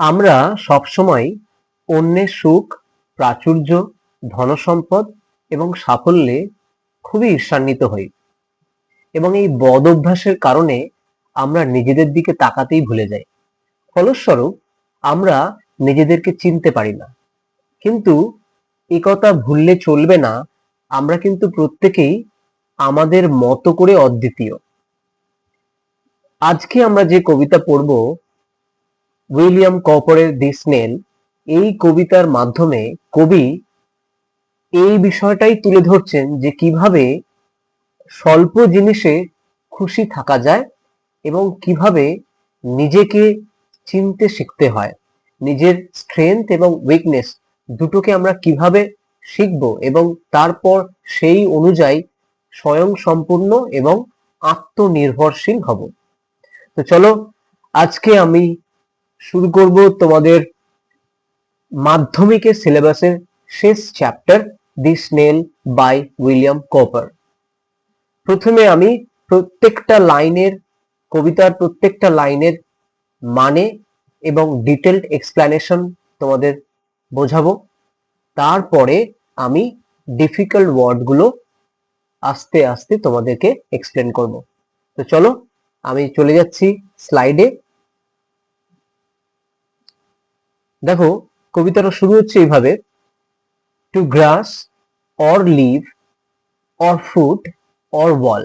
আমরা সবসময় অন্যের সুখ, প্রাচুর্য, ধনসম্পদ এবং সাফল্যে খুবই ঈর্ষান্বিত হই এবং এই বদ অভ্যাসের কারণে আমরা নিজেদের দিকে তাকাতেই ভুলে যাই। ফলস্বরূপ আমরা নিজেদেরকে চিনতে পারি না। কিন্তু একথা ভুললে চলবে না, আমরা কিন্তু প্রত্যেকেই আমাদের মতো করে অদ্বিতীয়। আজকে আমরা যে কবিতা পড়ব, উইলিয়াম কপারের দি স্নেল, এই কবিতার মাধ্যমে কবি এই বিষয়টাই তুলে ধরছেন যে কিভাবে স্বল্প জিনিসে খুশি থাকা যায় এবং কিভাবে নিজেকে চিনতে শিখতে হয়, নিজের স্ট্রেংথ এবং উইকনেস দুটোকে আমরা কিভাবে শিখব এবং তারপর সেই অনুযায়ী স্বয়ংসম্পূর্ণ এবং আত্মনির্ভরশীল হব। তো চলো, আজকে আমি শুরু করব তোমাদের মাধ্যমিকের সিলেবাসের শেষ chapter, the snail by William Cowper. প্রথমে আমি কবিতার প্রত্যেকটা লাইনের মানে এবং ডিটেলড এক্সপ্লেনেশন তোমাদের বোঝাবো। তারপরে আমি ডিফিকাল্ট ওয়ার্ড গুলো আস্তে আস্তে তোমাদেরকে এক্সপ্লেন করব। তো চলো, আমি চলে যাচ্ছি স্লাইডে। দেখো, কবিতাটা শুরু হচ্ছে এইভাবে: to grass or leaf or foot or wall,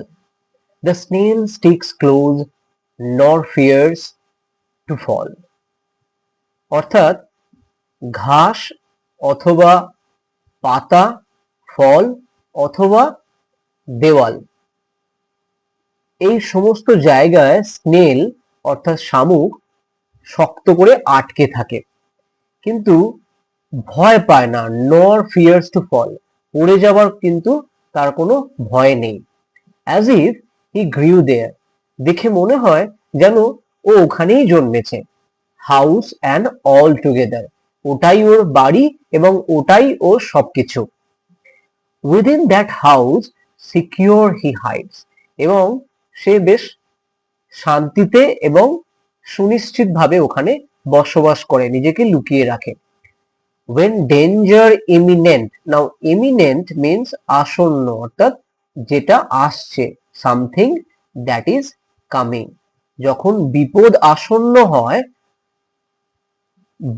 the snail sticks close nor fears to fall. অর্থাৎ ঘাস অথবা পাতা, ফল অথবা দেওয়াল, এই সমস্ত জায়গায় স্নেল অর্থাৎ শামুক শক্ত করে আটকে থাকে, কিন্তু ভয় পায় না। নর ফিয়ার্স টু ফল, পড়ে যাওয়ার কিন্তু তার কোনো ভয় নেই। as if he grew there, দেখে মনে হয় যেন ও ওখানেই জন্মেছে। হাউস অ্যান্ড অল টুগেদার, ওটাই ওর বাড়ি এবং ওটাই ওর সবকিছু। Within that house secure he hides, এবং সে বেশ শান্তিতে এবং সুনিশ্চিতভাবে ওখানে বসবাস করে, নিজেকে লুকিয়ে রাখে। when danger imminent, now imminent means আসন্ন, অর্থাৎ যেটা আসছে, something that is coming, যখন বিপদ আসন্ন হয়।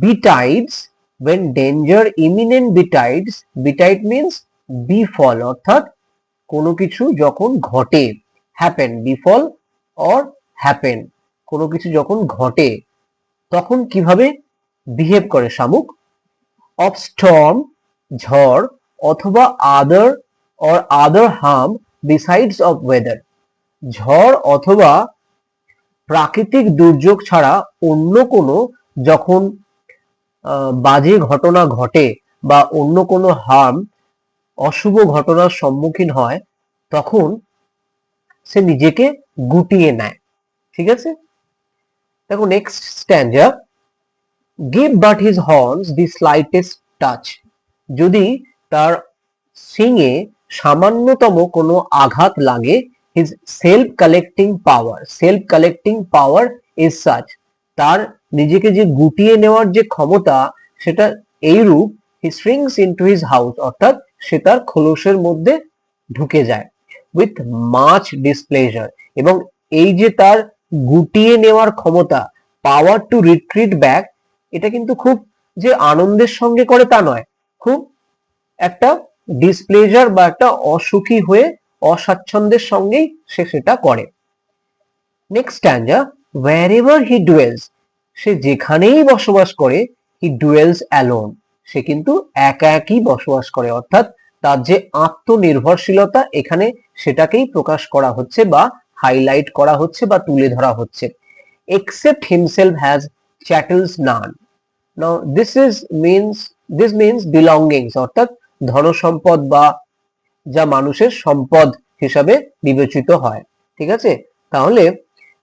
betides, when danger imminent betides, betide means বিফল, অর্থাৎ কোনো কিছু যখন ঘটে, happen, বিফল or happen, কোনো কিছু যখন ঘটে তখন কিভাবে বিহেভ করে শামুক। of storm, ঝড়, অথবা other harm besides of weather, ঝড় অথবা প্রাকৃতিক দুর্যোগ ছাড়া অন্য কোনো যখন বাজে ঘটনা ঘটে বা অন্য কোনো অশুভ ঘটনার সম্মুখীন হয়, তখন সে নিজেকে গুটিয়ে নেয়। ঠিক আছে, দেখো next স্ট্যান্জা: give but his horns the slightest touch, যদি তার শিঙে সামান্যতম কোনো আঘাত লাগে, his self collecting power is such, তার নিজেকে যে গুটিয়ে নেওয়ার যে ক্ষমতা সেটা এইরূপ। he shrinks into his house, অর্থাৎ সে তার খোলসের মধ্যে ঢুকে যায়। with much displeasure, এবং এই যে তার গুটিয়ে নেওয়ার ক্ষমতা, পাওয়ার টু রিট্রিট ব্যাক, এটা কিন্তু খুব যে আনন্দের সঙ্গে করে তা নয়, খুব একটা ডিসপ্লেজার বা একটা অসুখী হয়ে অস্বাচ্ছন্দ্যের সঙ্গেই সে সেটা করে। নেক্সট স্ট্যান্জা: wherever he dwells, সে যেখানেই বসবাস করে, he dwells alone, সে কিন্তু একা একই বসবাস করে, অর্থাৎ তার যে আত্মনির্ভরশীলতা, এখানে সেটাকেই প্রকাশ করা হচ্ছে বা হাইলাইট করা হচ্ছে বা তুলে ধরা হচ্ছে। except himself has chattels none, now this means belongings, অর্থাৎ ধনসম্পদ বা যা মানুষের সম্পদ হিসাবে বিবেচিত হয়। ঠিক আছে, তাহলে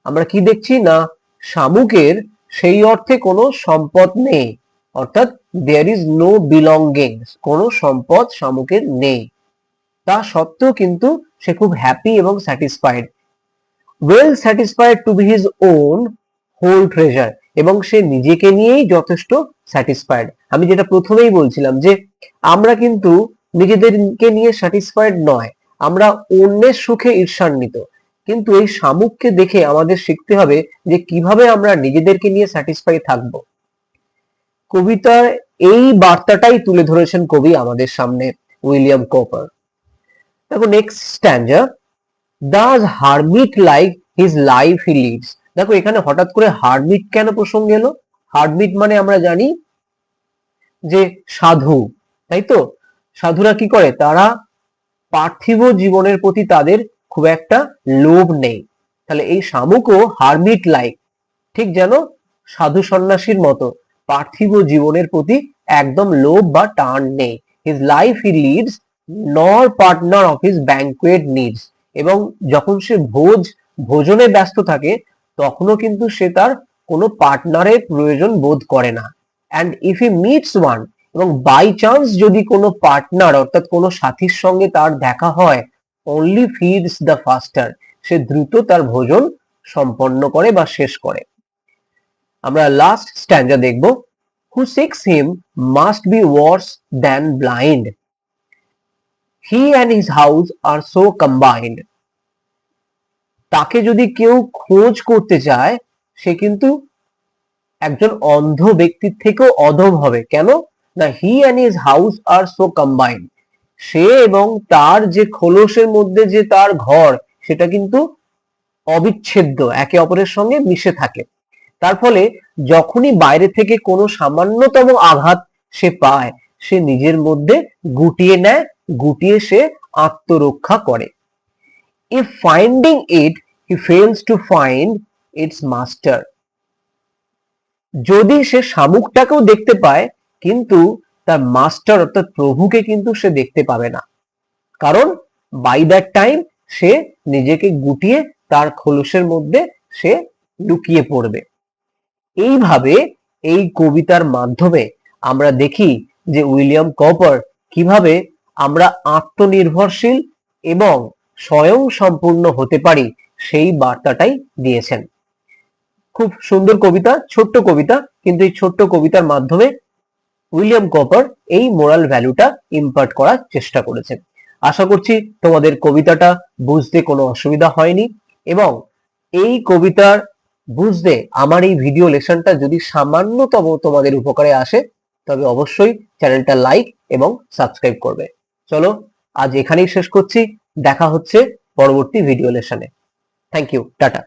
আমরা কি দেখছি না, শামুকের সেই অর্থে কোনো সম্পদ নেই, অর্থাৎ there is no belongings, কোনো সম্পদ শামুকের নেই। তা সত্ত্বেও কিন্তু সে খুব হ্যাপি এবং satisfied. well satisfied to be his own whole treasure, এবং সে নিজেকে নিয়েই যথেষ্ট স্যাটিসফাইড। আমি যেটা প্রথমেই বলছিলাম যে আমরা কিন্তু নিজেদেরকে নিয়ে স্যাটিসফাইড নয়, আমরা অন্যের সুখে ঈর্ষান্বিত। কিন্তু এই শামুককে দেখে আমাদের শিখতে হবে যে কিভাবে আমরা নিজেদেরকে নিয়ে স্যাটিসফাই থাকবো। কবিতার এই বার্তাটাই তুলে ধরেছেন কবি আমাদের সামনে, উইলিয়াম কপার। দেখো next স্ট্যান্জা, does hermit like his life he leads। দেখো এখানে হঠাৎ করে হারমিট কেন প্রসঙ্গ এলো? হারমিট মানে আমরা জানি যে সাধু, তাই তো? সাধুরা কি করে? তারা পার্থিব জীবনের প্রতি তাদের খুব একটা লোভ নেই। তাহলে এই শামুকও হারমিট লাইক, ঠিক যেন সাধু সন্ন্যাসীর মতো পার্থিব জীবনের প্রতি একদম লোভ বা টান নেই। হিজ লাইফ হি লিডস নর partner of his banquet needs. এবং যখন সে ভোজনে ব্যস্ত থাকে তখনও কিন্তু সে তার কোনো পার্টনারের প্রয়োজন বোধ করে না। And if he meets one, এবং বাই চান্স যদি কোনো পার্টনার অর্থাৎ কোনো সাথীর সঙ্গে তার দেখা হয়, অনলি ফিডস দ্য ফাস্টার, সে দ্রুত তার ভোজন সম্পন্ন করে বা শেষ করে। আমরা লাস্ট স্ট্যান্জা দেখব, who seeks him must be worse than blind, he and his house are so combined। তাকে যদি কেউ খোঁজ করতে চায় সে কিন্তু একজন অন্ধ ব্যক্তির থেকেও অধম হবে। কেন না? হি অ্যান্ড হিজ হাউস আর সো কম্বাইন্ড, সে এবং তার যে খোলসের মধ্যে যে তার ঘর সেটা কিন্তু অবিচ্ছেদ্য, একে অপরের সঙ্গে মিশে থাকে। তার ফলে যখনই বাইরে থেকে কোনো সামান্যতম আঘাত সে পায় সে নিজের মধ্যে গুটিয়ে নেয়, গুটিয়ে সে আত্মরক্ষা করে। if finding it he fails to find its master, যদি সে শামুকটাকেও দেখতে পায় কিন্তু তার মাস্টার অর্থাৎ প্রভুকে কিন্তু সে দেখতে পাবে না, কারণ বাই দ্যাট টাইম সে নিজেকে গুটিয়ে তার খোলসের মধ্যে সে লুকিয়ে পড়বে। এইভাবে এই কবিতার মাধ্যমে আমরা দেখি যে উইলিয়াম কপার কিভাবে আমরা আত্মনির্ভরশীল এবং স্বয়ং সম্পূর্ণ হতে পারি সেই বার্তাটাই দিয়েছেন। খুব সুন্দর কবিতা, ছোট্ট কবিতা, কিন্তু এই ছোট্ট কবিতার মাধ্যমে উইলিয়াম কপার এই মোরাল ভ্যালুটা ইম্পার্ট করার চেষ্টা করেছেন। আশা করছি তোমাদের কবিতাটা বুঝতে কোনো অসুবিধা হয়নি, এবং এই কবিতার বুঝতে আমার এই ভিডিও লেসনটা যদি সামান্যতম তোমাদের উপকারে আসে তবে অবশ্যই চ্যানেলটা লাইক এবং সাবস্ক্রাইব করবে। চলো আজ এখানেই শেষ করছি, দেখা হচ্ছে পরবর্তী ভিডিও লেসনে। Thank you, tata.